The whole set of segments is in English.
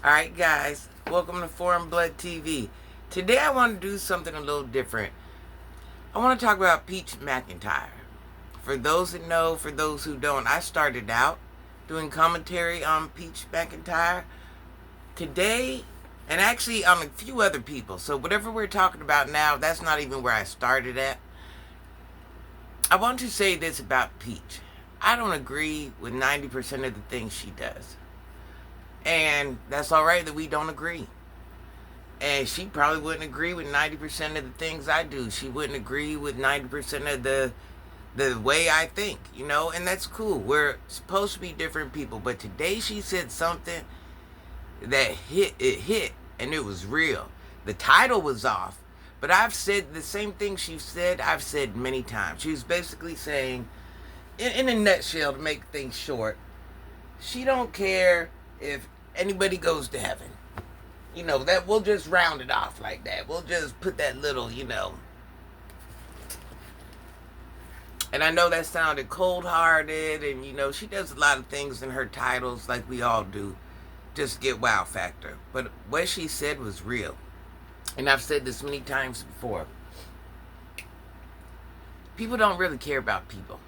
Alright guys, welcome to Foreign Blood TV. Today I want to do something a little different. I want to talk about Peach McIntyre. For those that know, for those who don't, I started out doing commentary on Peach McIntyre. Today, and actually on a few other people, so whatever we're talking about now, that's not even where I started at. I want to say this about Peach. I don't agree with 90% of the things she does. And that's alright that we don't agree. And she probably wouldn't agree with 90% of the things I do. She wouldn't agree with 90% of the way I think, and that's cool. We're supposed to be different people. But today she said something that hit, and it was real. The title was off. But I've said the same thing she said, I've said many times. She was basically saying, in a nutshell, to make things short, she don't care if anybody goes to heaven. That we'll just round it off like that. We'll just put that little, And I know that sounded cold-hearted, and, she does a lot of things in her titles like we all do. Just get wow factor. But what she said was real. And I've said this many times before. People don't really care about people.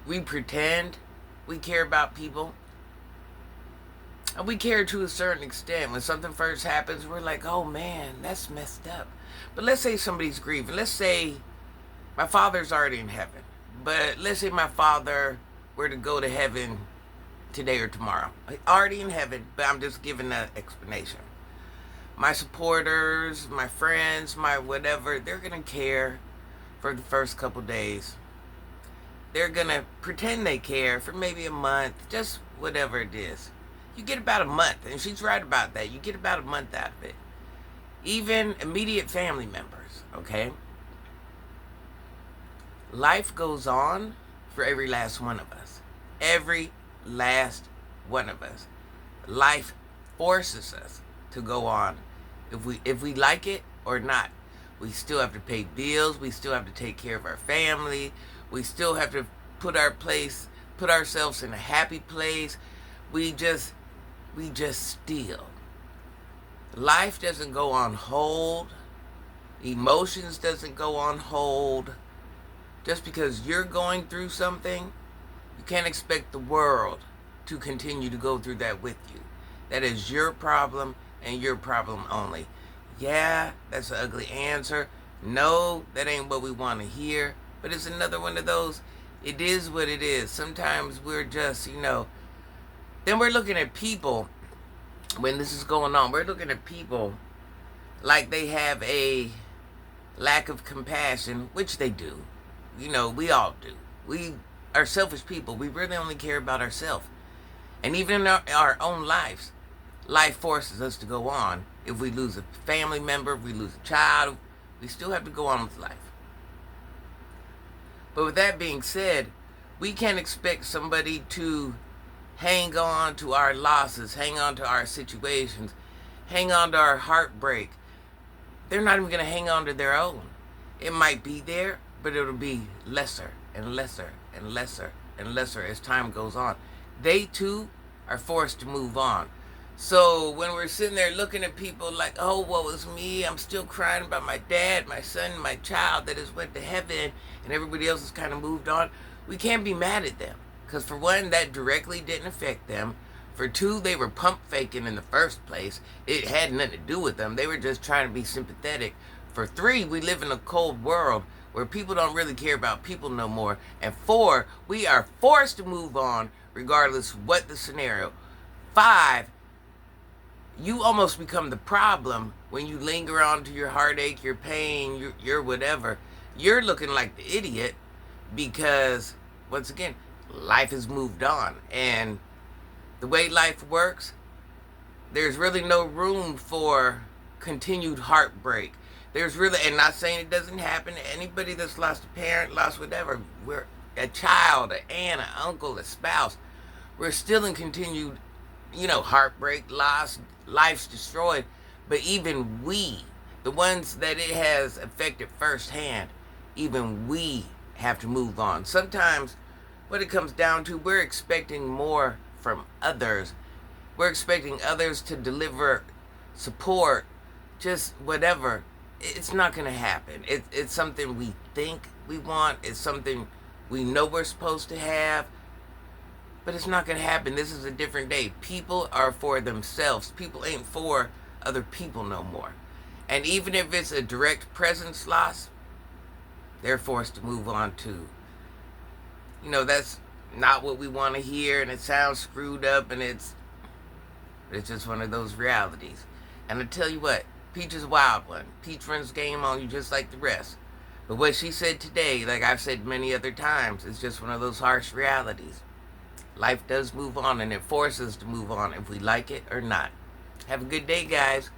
We pretend we care about people. And we care to a certain extent. When something first happens, we're like, oh man, that's messed up. But let's say somebody's grieving. Let's say my father's already in heaven. But let's say my father were to go to heaven today or tomorrow. Already in heaven, but I'm just giving an explanation. My supporters, my friends, my whatever, they're going to care for the first couple days. They're going to pretend they care for maybe a month, just whatever it is. You get about a month, and she's right about that. You get about a month out of it. Even immediate family members, okay? Life goes on for every last one of us. Every last one of us. Life forces us to go on. If we like it or not. We still have to pay bills. We still have to take care of our family. We still have to put ourselves in a happy place. We just steal. Life doesn't go on hold. Emotions doesn't go on hold. Just because you're going through something, you can't expect the world to continue to go through that with you. That is your problem and your problem only. Yeah, that's an ugly answer. No, that ain't what we want to hear. But it's another one of those, it is what it is. Sometimes we're just, then we're looking at people, when this is going on, we're looking at people like they have a lack of compassion, which they do. We all do. We are selfish people. We really only care about ourselves. And even in our own lives, life forces us to go on. If we lose a family member, if we lose a child, we still have to go on with life. But with that being said, we can't expect somebody to hang on to our losses, hang on to our situations, hang on to our heartbreak. They're not even going to hang on to their own. It might be there, but it'll be lesser and lesser and lesser and lesser as time goes on. They too are forced to move on. So when we're sitting there looking at people like, oh, what was me? I'm still crying about my dad, my son, my child that has went to heaven, and everybody else has kind of moved on. We can't be mad at them. Because for one, that directly didn't affect them. For two, they were pump faking in the first place. It had nothing to do with them. They were just trying to be sympathetic. For three, we live in a cold world where people don't really care about people no more. And four, we are forced to move on regardless what the scenario. Five, you almost become the problem when you linger on to your heartache, your pain, your whatever. You're looking like the idiot because, once again, life has moved on. And the way life works, there's really no room for continued heartbreak. There's really, and not saying it doesn't happen to anybody that's lost a parent, lost whatever. We're a child, an aunt, an uncle, a spouse. We're still in continued, heartbreak, loss, life's destroyed. But even we, the ones that it has affected firsthand, even we have to move on. Sometimes what it comes down to, we're expecting more from others We're expecting others to deliver support, just whatever. It's not going to happen. It's something we think we want. It's something we know we're supposed to have. But it's not going to happen. This is a different day. People are for themselves. People ain't for other people no more. And even if it's a direct presence loss, they're forced to move on too. That's not what we want to hear, and it sounds screwed up, and it's just one of those realities. And I tell you what, Peach is a wild one. Peach runs game on you just like the rest. But what she said today, like I've said many other times, is just one of those harsh realities. Life does move on, and it forces us to move on if we like it or not. Have a good day, guys.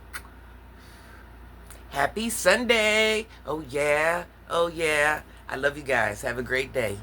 Happy Sunday. Oh, yeah. Oh, yeah. I love you guys. Have a great day.